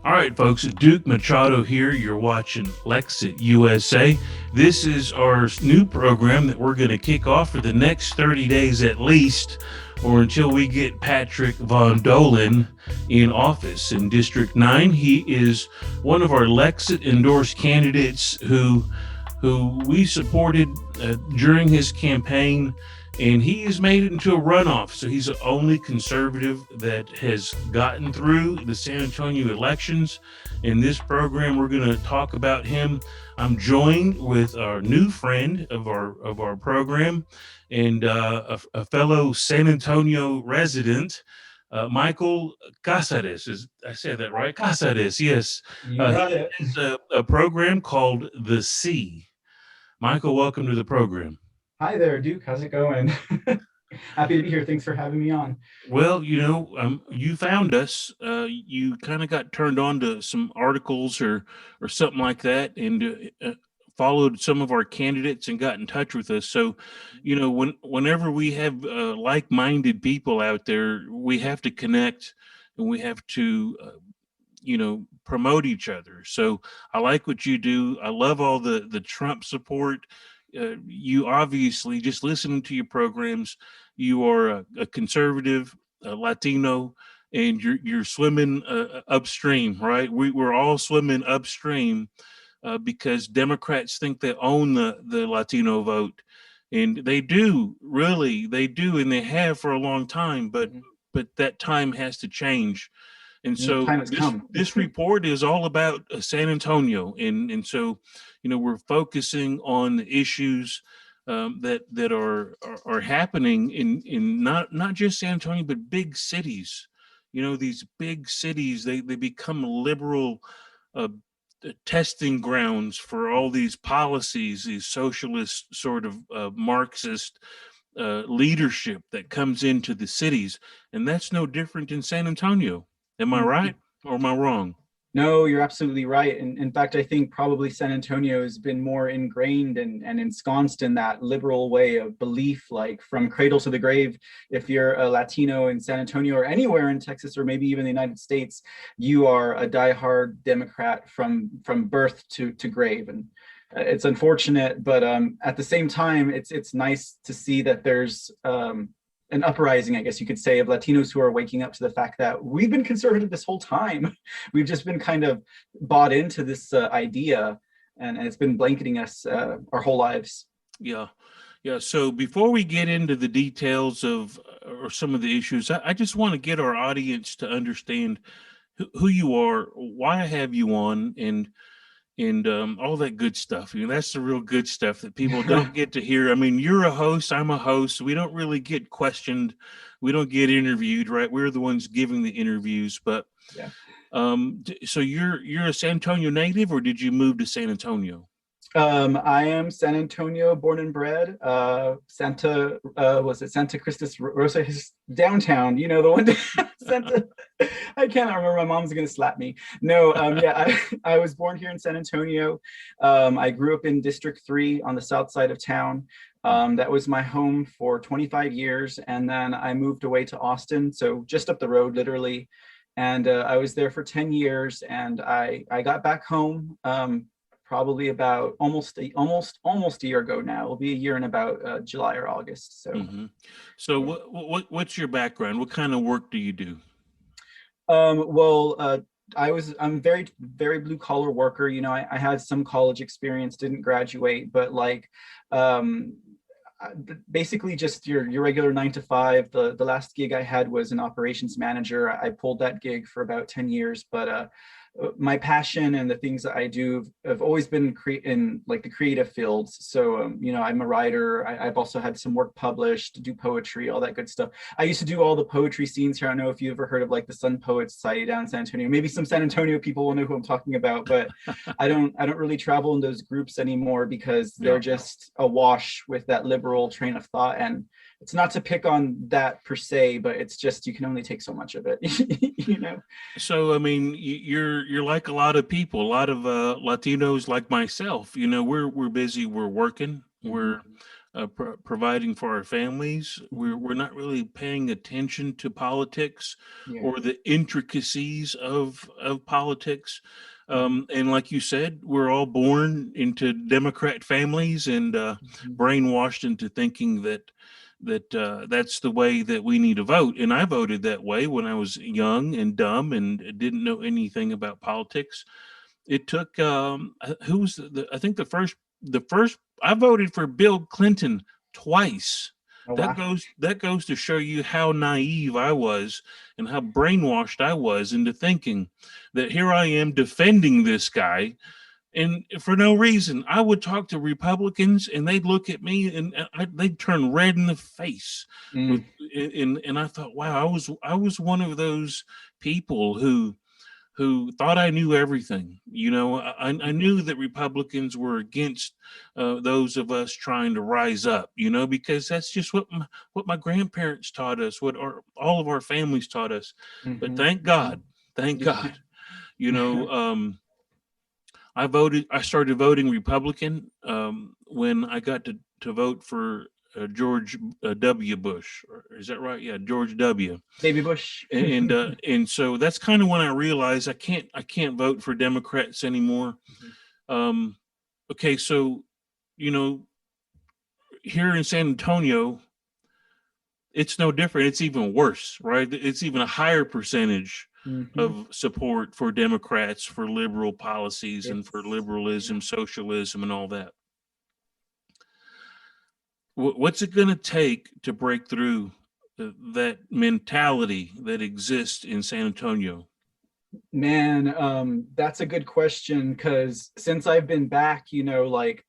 All right, folks, Duke Machado here. You're watching Lexit USA. This is our new program that we're going to kick off for the next 30 days at least, or until we get Patrick Von Dohlen in office in District 9. He is one of our Lexit endorsed candidates who we supported during his campaign, and he has made it into a runoff. So he's the only conservative that has gotten through the San Antonio elections. In this program, we're going to talk about him. I'm joined with our new friend of our program and a fellow San Antonio resident, Michael Casares. I said that right? Casares, yes. You got He it. has a program called The Sea. Michael, welcome to the program. Hi there, Duke. How's it going? Happy to be here. Thanks for having me on. Well, you found us. You kind of got turned on to some articles or something like that, and followed some of our candidates and got in touch with us. So, whenever we have like-minded people out there, we have to connect and we have to, promote each other. So, I like what you do. I love all the Trump support. You obviously, just listening to your programs, you are a conservative, a Latino, and you're swimming upstream, right? We're all swimming upstream because Democrats think they own the Latino vote, and they do, really, they do, and they have for a long time. But Mhm. but that time has to change, and The so time has this come. this report is all about San Antonio, and so we're focusing on the issues that are happening in not just San Antonio but big cities. These big cities, they become liberal uh, testing grounds for all these policies, these socialist sort of Marxist leadership that comes into the cities, and that's no different in San Antonio. Am I right or am I wrong? No, you're absolutely right. And in fact, I think probably San Antonio has been more ingrained and ensconced in that liberal way of belief, like from cradle to the grave. If you're a Latino in San Antonio or anywhere in Texas or maybe even the United States, you are a diehard Democrat from birth to grave. And it's unfortunate, but at the same time, it's nice to see that there's an uprising, I guess you could say, of Latinos who are waking up to the fact that we've been conservative this whole time. We've just been kind of bought into this idea, and it's been blanketing us our whole lives. Yeah. Yeah. So before we get into the details of or some of the issues, I just want to get our audience to understand who you are, why I have you on, and all that good stuff. That's the real good stuff that people don't get to hear. I mean, you're a host, I'm a host. We don't really get questioned. We don't get interviewed, right? We're the ones giving the interviews. But Yeah. so you're a San Antonio native, or did you move to San Antonio? I am San Antonio born and bred. Santa, was it Santa Cristus Rosa, his downtown, you know, the one, Santa, I cannot remember. My mom's going to slap me. No, yeah, I was born here in San Antonio. I grew up in District 3 on the south side of town. That was my home for 25 years. And then I moved away to Austin, so just up the road, literally. And I was there for 10 years, and I got back home probably about almost a year ago now. It'll be a year in about July or August. So Hmm. So yeah. what's your background? What kind of work do you do? Well, I'm very blue collar worker. You know, I had some college experience, didn't graduate, but like um, basically just your regular 9 to 5. The last gig I had was an operations manager. I pulled that gig for about 10 years, but my passion and the things that I do have always been in like the creative fields. So, you know, I'm a writer. I've also had some work published, do poetry, all that good stuff. I used to do all the poetry scenes here. I don't know if you ever heard of like the Sun Poets Society down in San Antonio. Maybe some San Antonio people will know who I'm talking about, but I don't really travel in those groups anymore because Yeah. they're just awash with that liberal train of thought. And it's not to pick on that per se, but it's just you can only take so much of it, you know. So I mean, you're like a lot of people, a lot of Latinos like myself. We're busy, we're working, we're Mhm. providing for our families. We're Mhm. we're not really paying attention to politics Yeah. or the intricacies of politics. Mhm. And like you said, we're all born into Democrat families and Mhm. brainwashed into thinking that that's the way that we need to vote. And I voted that way when I was young and dumb and didn't know anything about politics. It took who was I think the first I voted for Bill Clinton twice. Oh That wow. goes to show you how naive I was and how brainwashed I was into thinking that here I am defending this guy and for no reason. I would talk to Republicans and they'd look at me and they'd turn red in the face with Mm. and I thought, wow, I was one of those people who thought I knew everything. I knew that Republicans were against those of us trying to rise up. Because that's just what my grandparents taught us, all of our families taught us. But Mhm. thank Mhm. God, thank Yeah. God, you know. I started voting Republican when I got to vote for George W. Bush. Is that right? Yeah, George W. Baby Bush. And so that's kind of when I realized I can't vote for Democrats anymore. Mhm. Um, okay, so you know here in San Antonio, it's no different. It's even worse, right? It's even a higher percentage Mhm. of support for Democrats, for liberal policies, and for It's yeah. liberalism, socialism, and all that. What's it going to take to break through that mentality that exists in San Antonio? Man, that's a good question because since I've been back, like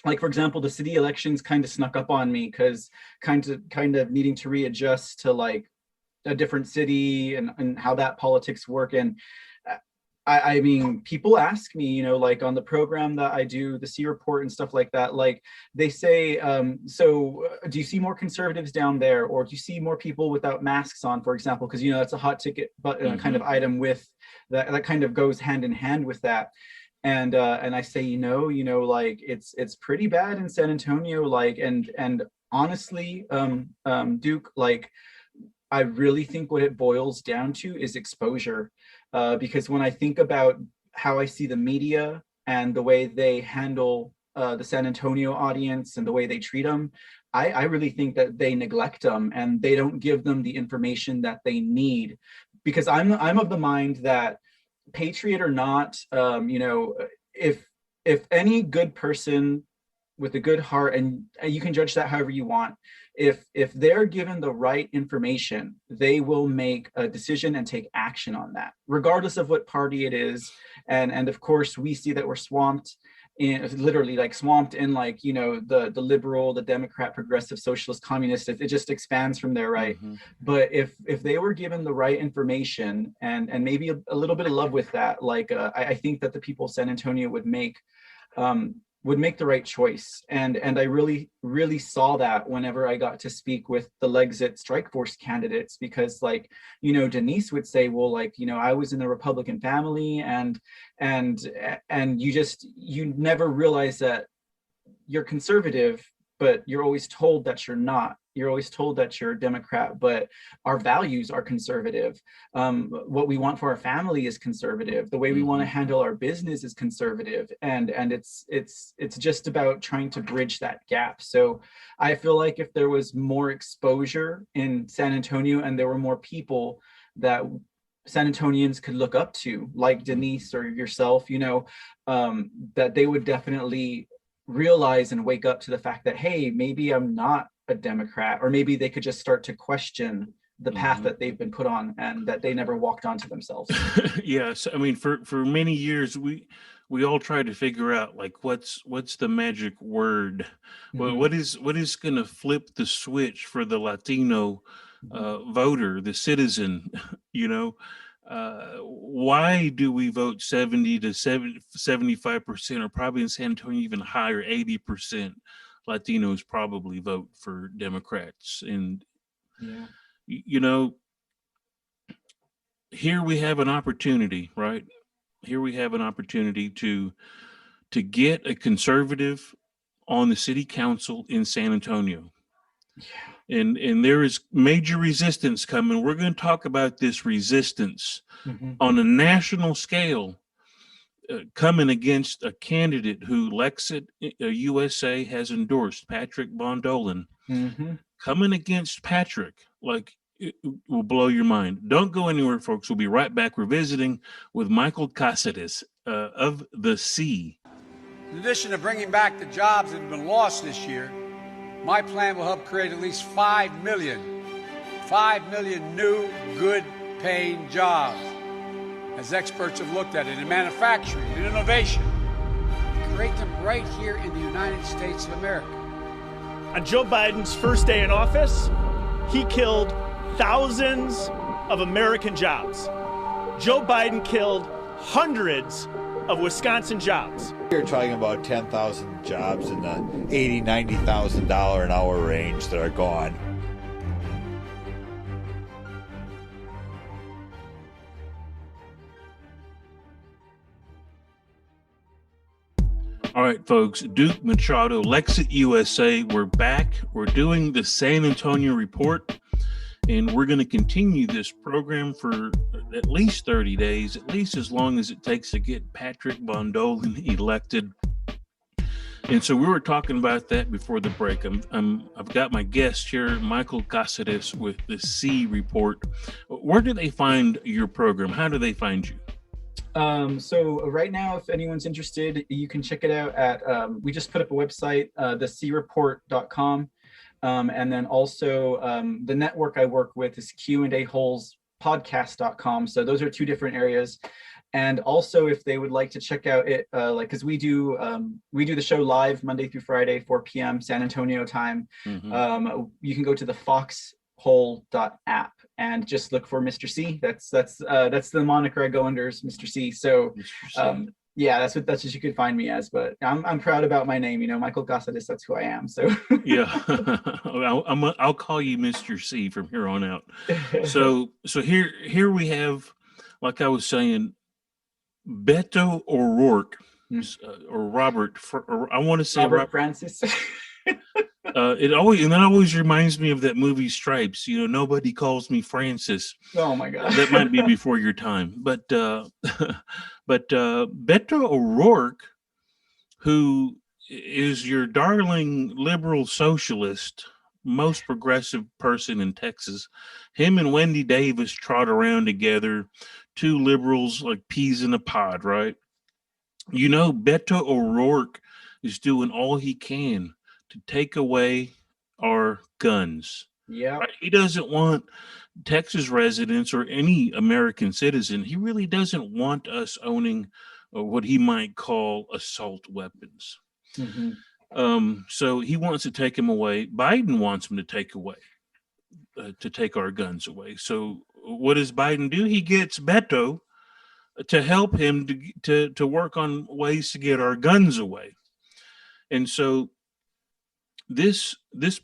like for example, the city elections kind of snuck up on me because kind of needing to readjust to like a different city and how that politics work. And I mean, people ask me, like on the program that I do, the C report and stuff like that, like they say, so do you see more conservatives down there, or do you see more people without masks on, for example? Because that's a hot ticket, but kind of Hmm. item with that kind of goes hand in hand with that. And I say, like it's pretty bad in San Antonio, like and honestly, Duke, like I really think what it boils down to is exposure. Because when I think about how I see the media and the way they handle the San Antonio audience and the way they treat them, I really think that they neglect them and they don't give them the information that they need. Because I'm of the mind that patriot or not, if any good person with a good heart, and you can judge that however you want, if they're given the right information, they will make a decision and take action on that, regardless of what party it is. And of course, we see that we're swamped in, literally like swamped in, like the liberal, the Democrat, progressive, socialist, communist. It just expands from there, right? Hmm. But if they were given the right information and maybe a little bit of love with that, like I think that the people of San Antonio would make the right choice. And I really saw that whenever I got to speak with the Legsit strike force candidates, because like Denise would say, well, like I was in a Republican family, and and you never realize that you're conservative, but you're always told that you're not. You're always told that you're a Democrat, but our values are conservative. What we want for our family is conservative. The way we want to Hmm. handle our business is conservative, and it's just about trying to bridge that gap. So I feel like if there was more exposure in San Antonio and there were more people that San Antonians could look up to, like Denise or yourself, that they would definitely realize and wake up to the fact that, hey, maybe I'm not a Democrat, or maybe they could just start to question the path Hmm. that they've been put on and that they never walked onto themselves. Yes, I mean for many years we all tried to figure out like what's the magic word. Well, Mhm, what is going to flip the switch for the Latino mhm. voter, the citizen, you know? Why do we vote 70 to 75%, or probably in San Antonio even higher, 80% Latinos probably vote for Democrats? And Yeah. you know, here we have an opportunity, right? Here we have an opportunity to get a conservative on the city council in San Antonio. Yeah. And there is major resistance coming. We're going to talk about this resistance on a national scale coming against a candidate who Lexit USA has endorsed, Patrick Von Dohlen. Coming against Patrick, like, it will blow your mind. Don't go anywhere, folks. We'll be right back. We're visiting with Michael Casares of the C. In addition to bringing back the jobs that have been lost this year, my plan will help create at least 5 million new, good-paying jobs. As experts have looked at it in manufacturing and innovation, create them right here in the United States of America. On Joe Biden's first day in office, he killed thousands of American jobs. Joe Biden killed hundreds of Wisconsin jobs. You're talking about 10,000 jobs in the $80,000, $90,000 an hour range that are gone. All right, folks, Duke Machado, Lexit USA, we're back. We're doing the San Antonio Report, and we're going to continue this program for at least 30 days, at least as long as it takes to get Patrick Von Dohlen elected. And so we were talking about that before the break. I've got my guest here, Michael Casares with the C Report. Where do they find your program? How do they find you? So right now, if anyone's interested, you can check it out at, we just put up a website, thecreport.com. And then also the network I work with is Q&A-holes-podcast.com. So those are two different areas. And also if they would like to check out it, cause we do the show live Monday through Friday, 4 p.m. San Antonio time. You can go to the foxhole.app and just look for Mr. C. That's the moniker I go under is Mr. C. So yeah, that's what you could find me as. But I'm proud about my name. Michael Casares. That's who I am. So yeah, I'll call you Mr. C from here on out. So here we have, like I was saying, Beto O'Rourke or Robert. I want to say Robert Francis. That always reminds me of that movie Stripes. Nobody calls me Francis. Oh my God, that might be before your time. But Beto O'Rourke, who is your darling liberal socialist, most progressive person in Texas, him and Wendy Davis trot around together, two liberals like peas in a pod, right? Beto O'Rourke is doing all he can to take away our guns. Yeah. Right? He doesn't want Texas residents or any American citizen. He really doesn't want us owning what he might call assault weapons. So he wants to take them away. Biden wants him to take our guns away. So what does Biden do? He gets Beto to help him to work on ways to get our guns away. And so this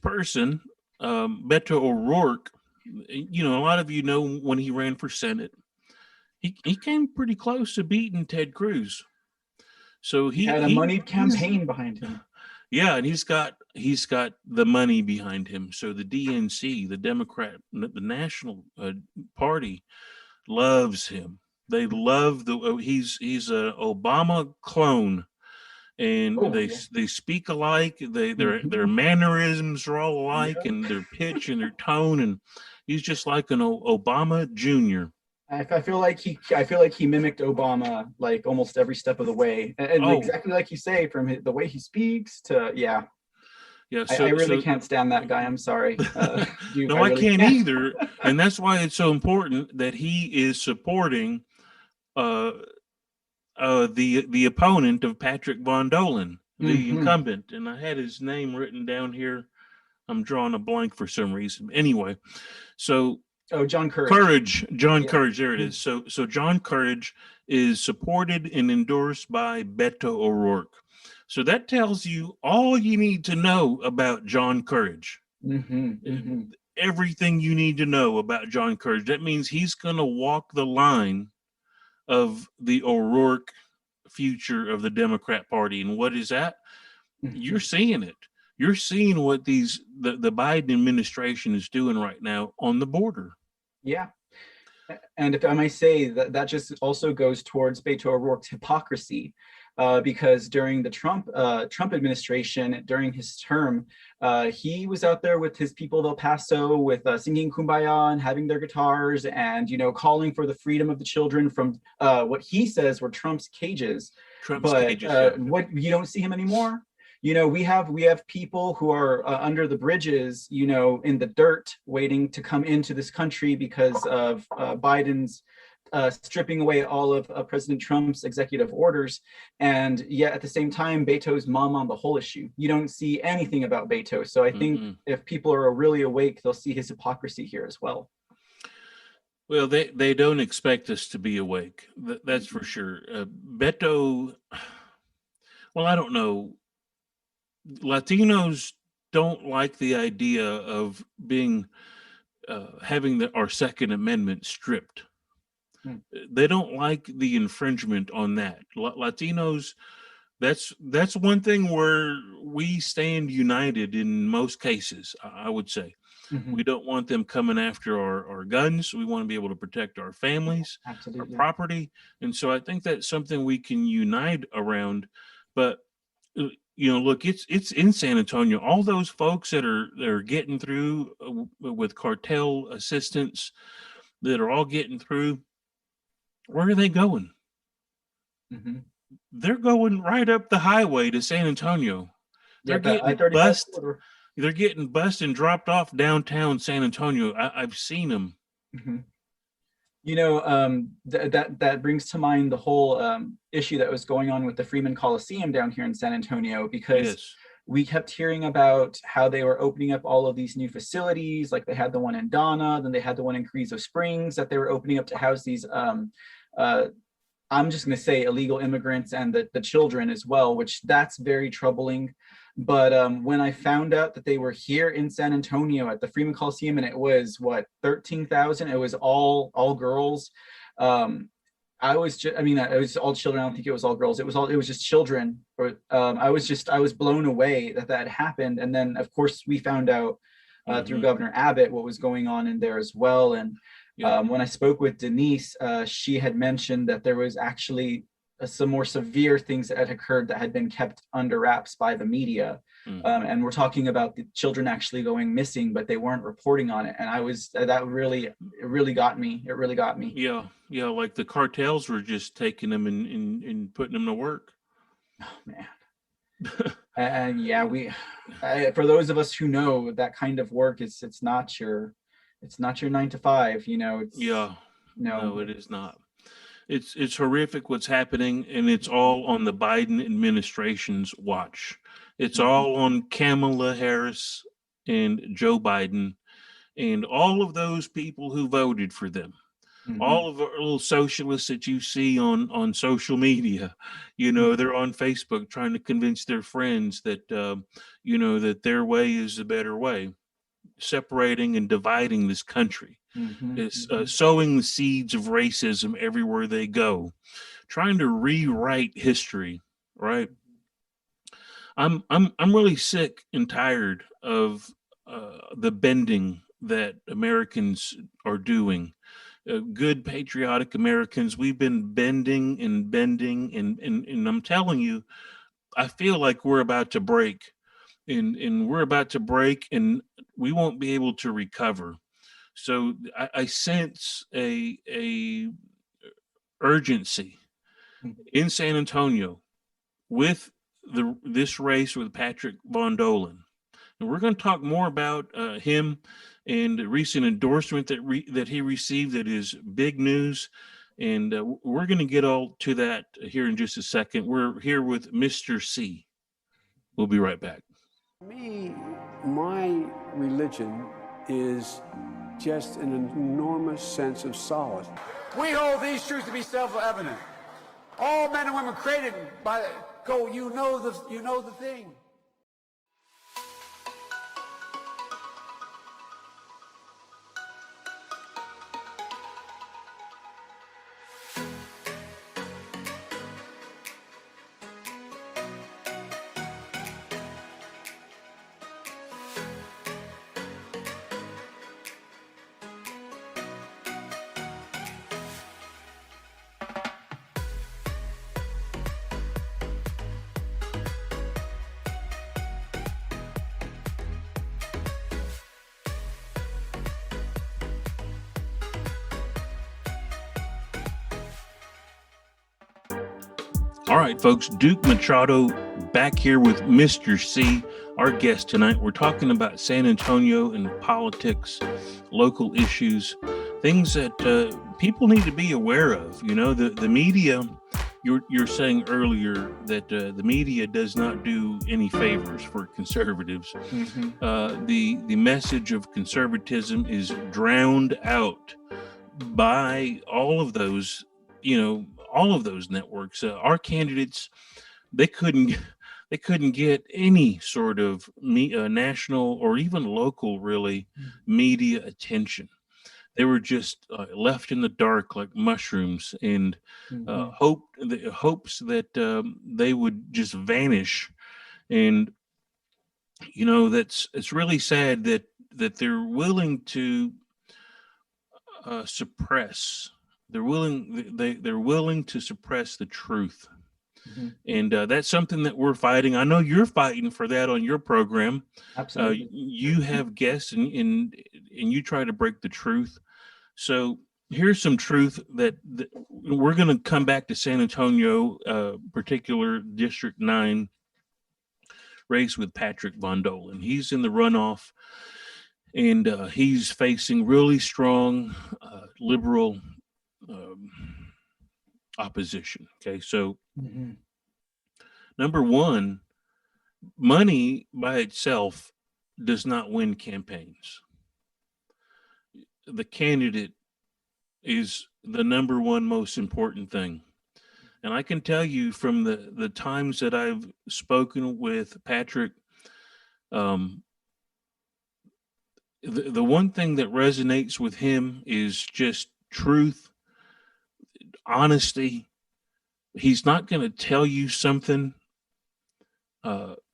person, Beto O'Rourke, a lot of when he ran for Senate, he came pretty close to beating Ted Cruz. So he had a moneyed campaign behind him. Yeah, and he's got the money behind him. So the DNC, the the National Party, loves him. They love he's an Obama clone. And they speak alike. Their mannerisms are all alike, and their pitch and their tone. And he's just like an Obama Jr. I feel like he mimicked Obama like almost every step of the way, and exactly like you say, from the way he speaks to yeah. So, I really can't stand that guy. I'm sorry. No, I can't either, and that's why it's so important that he is supporting the opponent of Patrick Von Dohlen, the incumbent, and I had his name written down here. I'm drawing a blank for some reason. Anyway, so John Courage. Courage. There it is. So John Courage is supported and endorsed by Beto O'Rourke. So that tells you all you need to know about John Courage. Everything you need to know about John Courage. That means he's going to walk the line of the O'Rourke future of the Democrat Party. And what is that? You're seeing it. You're seeing what the Biden administration is doing right now on the border. Yeah. And if I may say, that just also goes towards Beto O'Rourke's hypocrisy, because during the Trump administration, during his term, he was out there with his people of El Paso, with singing "Kumbaya" and having their guitars, and calling for the freedom of the children from what he says were Trump's cages. What, you don't see him anymore. We have people who are under the bridges, in the dirt, waiting to come into this country because of Biden's stripping away all of President Trump's executive orders. And yet at the same time, Beto's mum on the whole issue. You don't see anything about Beto. So I think if people are really awake, they'll see his hypocrisy here as well. Well, they don't expect us to be awake. That's for sure. Beto, well, I don't know. Latinos don't like the idea of being having our Second Amendment stripped. They don't like the infringement on that. Latinos, that's one thing where we stand united in most cases, I would say. We don't want them coming after our guns. We want to be able to protect our families, our property. And so I think that's something we can unite around. But look, it's in San Antonio. All those folks that are getting through with cartel assistance, that are all getting through, where are they going? They're going right up the highway to San Antonio. They're getting bussed. They're getting bussed and dropped off downtown San Antonio. I've seen them. That brings to mind the whole issue that was going on with the Freeman Coliseum down here in San Antonio, because we kept hearing about how they were opening up all of these new facilities. Like they had the one in Donna, then they had the one in Carrizo Springs that they were opening up to house these I'm just going to say illegal immigrants and the children as well, which that's very troubling. But when I found out that they were here in San Antonio at the Freeman Coliseum, and it was 13,000, it was all girls. It was all children. I don't think it was all girls. It was just children. I was blown away that happened. And then of course we found out through Governor Abbott what was going on in there as well. And when I spoke with Denise, she had mentioned that there was actually some more severe things that had occurred that had been kept under wraps by the media. And we're talking about the children actually going missing, but they weren't reporting on it. And it really got me. It really got me. Yeah. Like the cartels were just taking them and putting them to work. Oh, man. And for those of us who know that kind of work, it's not your 9 to 5, No, it is not. It's horrific what's happening, and it's all on the Biden administration's watch. It's all on Kamala Harris and Joe Biden and all of those people who voted for them. All of the little socialists that you see on social media, they're on Facebook trying to convince their friends that, that their way is the better way, separating and dividing this country. Is sowing the seeds of racism everywhere they go, trying to rewrite history. Right. I'm really sick and tired of the bending that Americans are doing. Good patriotic Americans, we've been bending, and I'm telling you, I feel like we're about to break, and we're about to break, and we won't be able to recover. So I sense a urgency in San Antonio with this race with Patrick Von Dohlen. And we're going to talk more about him and the recent endorsement that he received that is big news. And we're going to get all to that here in just a second. We're here with Mr. C. We'll be right back. Me, my religion is just an enormous sense of solace. We hold these truths to be self-evident. All men and women created by you know the thing. All right, folks, Duke Machado back here with Mr. C, our guest tonight. We're talking about San Antonio and politics, local issues, things that people need to be aware of. You know, the media, you're saying earlier that the media does not do any favors for conservatives. Mm-hmm. The message of conservatism is drowned out by all of those, all of those networks. Our candidates, they couldn't get any sort of national or even local, really, media attention. They were just left in the dark like mushrooms, and hopes that they would just vanish. And it's really sad that they're willing to suppress. They're willing to suppress the truth. And that's something that we're fighting. I know you're fighting for that on your program. Absolutely. You have guests and you try to break the truth. So here's some truth that we're going to come back to San Antonio, particular District 9 race with Patrick Von Dohlen. He's in the runoff, and he's facing really strong liberal opposition. Okay, so number one, money by itself does not win campaigns. The candidate is the number one most important thing. And I can tell you from the times that I've spoken with Patrick, the one thing that resonates with him is just truth, honesty. He's not going to tell you something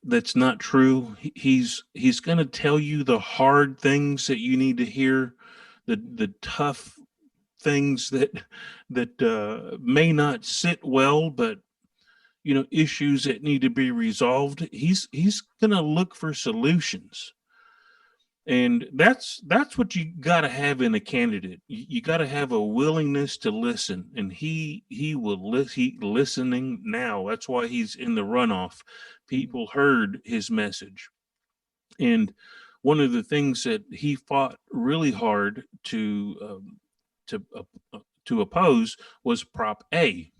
that's not true. He's going to tell you the hard things that you need to hear, the tough things that may not sit well, but issues that need to be resolved. He's going to look for solutions. And that's what you got to have in a candidate. You got to have a willingness to listen, and he will listen. He listening now. That's why he's in the runoff. People heard his message, and one of the things that he fought really hard to oppose was Prop A.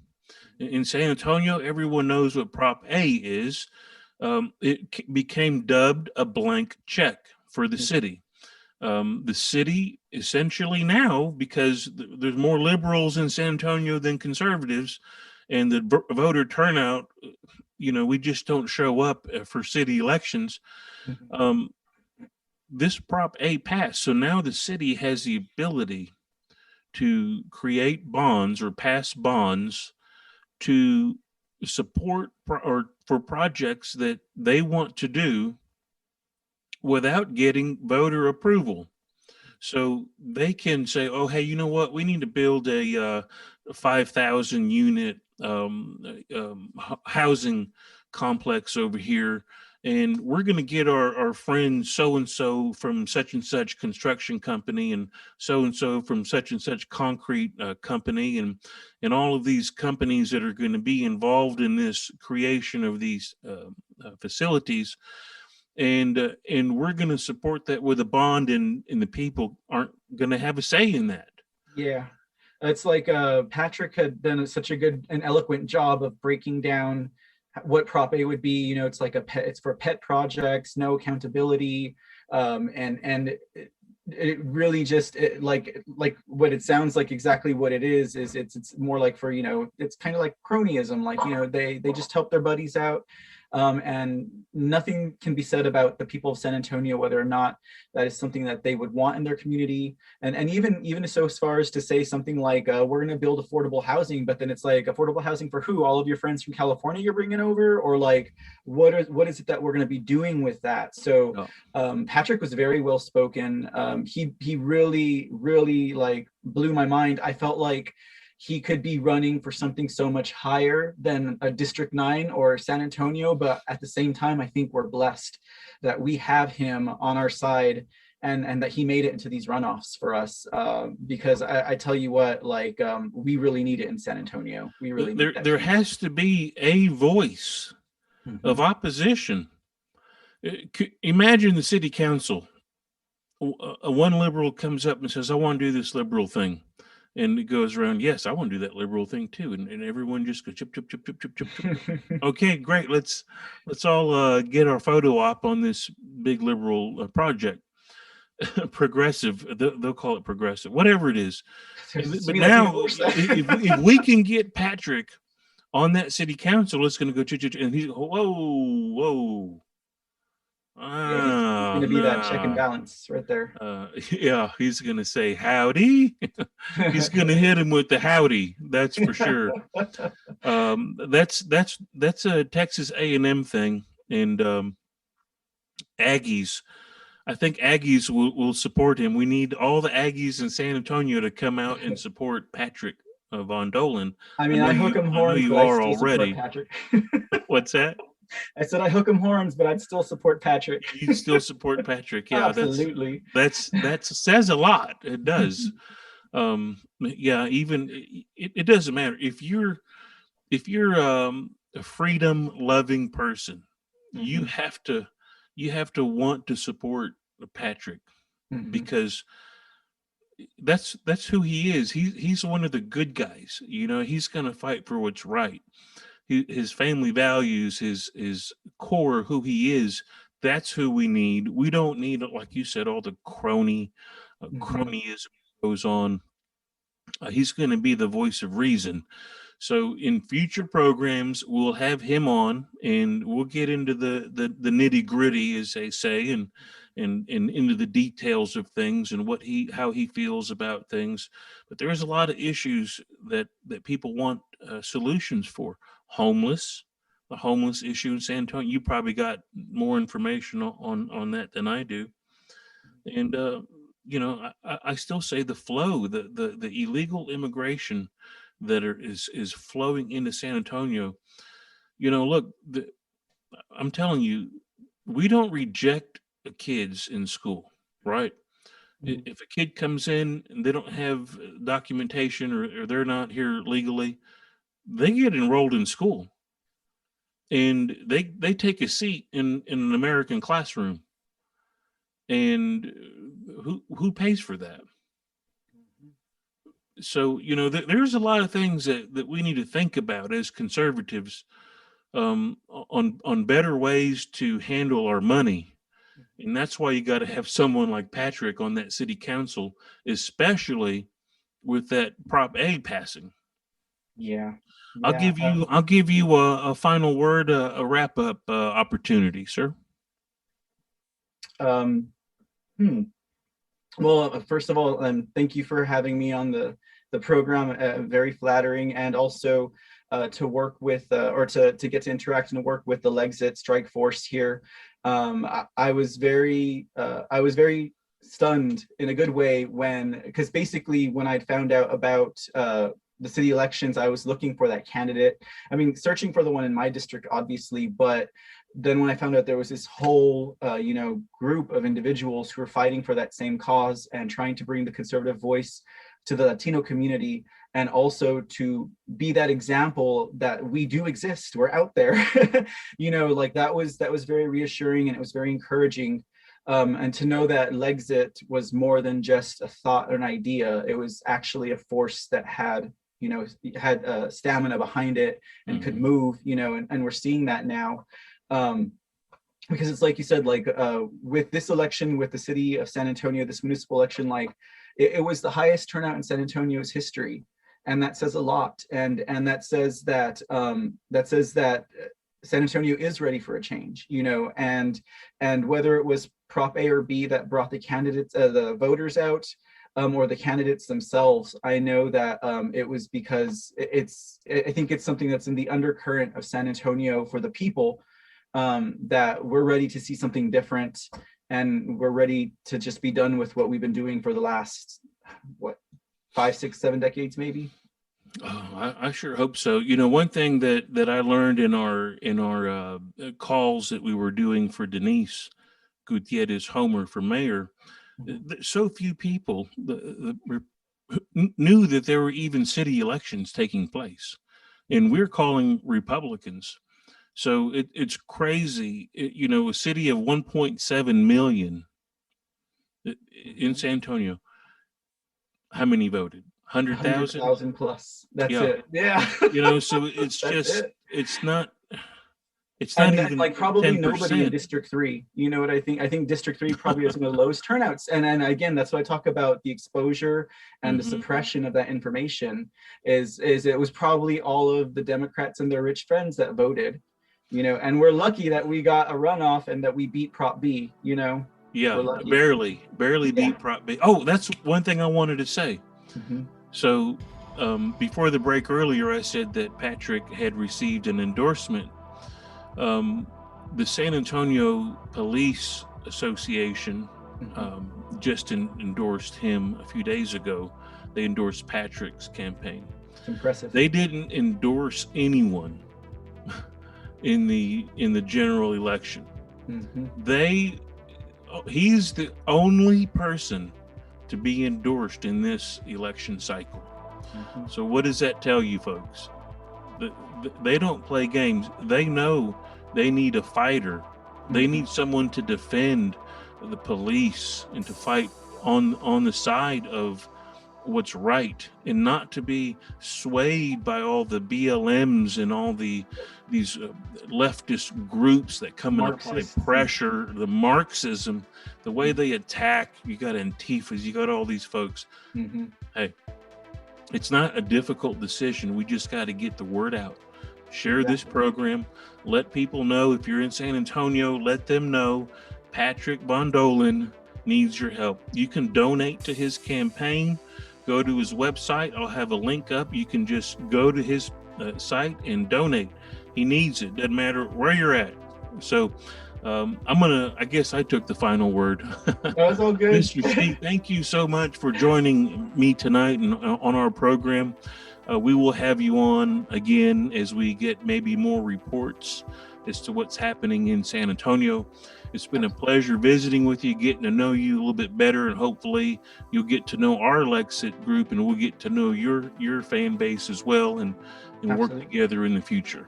In San Antonio, everyone knows what Prop A is. It became dubbed a blank check for the city. The city essentially now, because there's more liberals in San Antonio than conservatives, and the voter turnout, we just don't show up for city elections. This Prop A passed. So now the city has the ability to create bonds or pass bonds to support or for projects that they want to do without getting voter approval. So they can say, oh, hey, you know what? We need to build a 5,000 unit housing complex over here. And we're going to get our friend so-and-so from such and such construction company and so from such and such concrete company and all of these companies that are going to be involved in this creation of these facilities. And we're going to support that with a bond, and the people aren't going to have a say in that. Yeah. It's like Patrick had done such a good and eloquent job of breaking down what Prop A would be. It's like it's for pet projects, no accountability, and it really just like what it sounds like. Exactly what it is it's more like for it's kind of like cronyism, like they just help their buddies out. And nothing can be said about the people of San Antonio, whether or not that is something that they would want in their community. And even so as far as to say something like, we're going to build affordable housing, but then it's like, affordable housing for who? All of your friends from California you're bringing over? Or like, what is it that we're going to be doing with that? So Patrick was very well spoken. He really, really like blew my mind. I felt like he could be running for something so much higher than a District 9 or San Antonio, but at the same time, I think we're blessed that we have him on our side and that he made it into these runoffs for us, because I tell you what, like, we really need it in San Antonio. We really need that There change. has to be a voice of opposition. Imagine the city council. One liberal comes up and says, "I want to do this liberal thing," and it goes around. Yes, I want to do that liberal thing too, and everyone just goes chip chip chip chip chip chip chip. Okay, great. Let's all get our photo op on this big liberal project. Progressive. They'll call it progressive, whatever it is. To But me, that's even now, worse. if we can get Patrick on that city council, it's going to go, and he's whoa. Yeah, he's going to be that check and balance right there. Yeah, he's going to say howdy. He's going to hit him with the howdy. That's for sure. That's a Texas A&M thing, and Aggies. I think Aggies will support him. We need all the Aggies in San Antonio to come out and support Patrick Von Dohlen. I mean, I hook 'em horns, but I still support Patrick. What's that? I said I hook 'em horns, but I'd still support Patrick. You still support Patrick? Yeah, absolutely. That says a lot. It does. Yeah, even it doesn't matter if you're a freedom loving person, you have to want to support Patrick, because that's who he is. He's one of the good guys. He's going to fight for what's right. His family values, his core, who he is. That's who we need. We don't need, like you said, all the cronyism goes on. He's going to be the voice of reason. So in future programs, we'll have him on, and we'll get into the nitty gritty, as they say, and into the details of things and how he feels about things. But there is a lot of issues that people want solutions for. The homeless issue in San Antonio. You probably got more information on that than I do. And I still say the flow, the illegal immigration that is flowing into San Antonio. Look, I'm telling you, we don't reject kids in school, right? If a kid comes in and they don't have documentation or they're not here legally, they get enrolled in school, and they take a seat in an American classroom. And who pays for that? So there's a lot of things that we need to think about as conservatives, on better ways to handle our money. And that's why you got to have someone like Patrick on that city council, especially with that Prop A passing. Yeah. I'll give you a final word, a wrap up opportunity, sir. Well, first of all, thank you for having me on the program. Very flattering, and also to work with or to get to interact and work with the Lexit Strike Force here. I was very stunned in a good way because basically when I'd found out about the city elections, I was looking for that candidate. I mean, searching for the one in my district, obviously, but then when I found out there was this whole, group of individuals who were fighting for that same cause and trying to bring the conservative voice to the Latino community, and also to be that example that we do exist, we're out there, that was very reassuring, and it was very encouraging. And to know that Lexit was more than just a thought or an idea, it was actually a force that had stamina behind it and could move, and we're seeing that now. Because it's like you said, with this election, with the city of San Antonio, this municipal election, it was the highest turnout in San Antonio's history. And that says a lot. And that says that San Antonio is ready for a change, and whether it was Prop A or B that brought the candidates, the voters out, or the candidates themselves, I know that it was because I think it's something that's in the undercurrent of San Antonio for the people, that we're ready to see something different, and we're ready to just be done with what we've been doing for the last, 5, 6, 7 decades, maybe. Oh, I sure hope so. One thing that I learned in our calls that we were doing for Denise Gutierrez Homer for mayor, So few people knew that there were even city elections taking place, and we're calling Republicans. So it's crazy. A city of 1.7 million in San Antonio. How many voted? 100,000? 100,000 plus. That's Yeah. it. Yeah. So it's That's just, it. it's not And even like probably 10%. nobody in District 3. You know what I think? I think District 3 probably has one of the lowest turnouts. And again, that's what I talk about, the exposure and the Mhm. suppression of that information is it was probably all of the Democrats and their rich friends that voted, and we're lucky that we got a runoff and that we beat Prop B, We're Yeah, lucky. barely Yeah. beat Prop B. Oh, that's one thing I wanted to say. Mhm. So before the break earlier, I said that Patrick had received an endorsement. The San Antonio Police Association just endorsed him a few days ago. They endorsed Patrick's campaign. It's impressive. They didn't endorse anyone in the general election. Mhm. He's the only person to be endorsed in this election cycle. Mhm. So what does that tell you, folks? They don't play games. They know they need a fighter. They need someone to defend the police and to fight on the side of what's right, and not to be swayed by all the BLMs and all these leftist groups that come and apply Marxist. pressure, the Marxism, the way they attack. You got Antifas, you got all these folks. Mhm. Hey, it's not a difficult decision. We just got to get the word out. Share this program. Let people know. If you're in San Antonio, let them know Patrick Von Dohlen needs your help. You can donate to his campaign. Go to his website. I'll have a link up. You can just go to his site and donate. He needs it. Doesn't matter where you're at. So I guess I took the final word. That was all good. Mr. Steve, thank you so much for joining me tonight and on our program. We will have you on again as we get maybe more reports as to what's happening in San Antonio. It's been a pleasure visiting with you, getting to know you a little bit better, and hopefully you'll get to know our Lexit group, and we'll get to know your fan base as well, and work together in the future.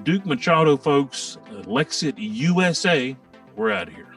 Duke Machado, folks, Lexit USA, we're out of here.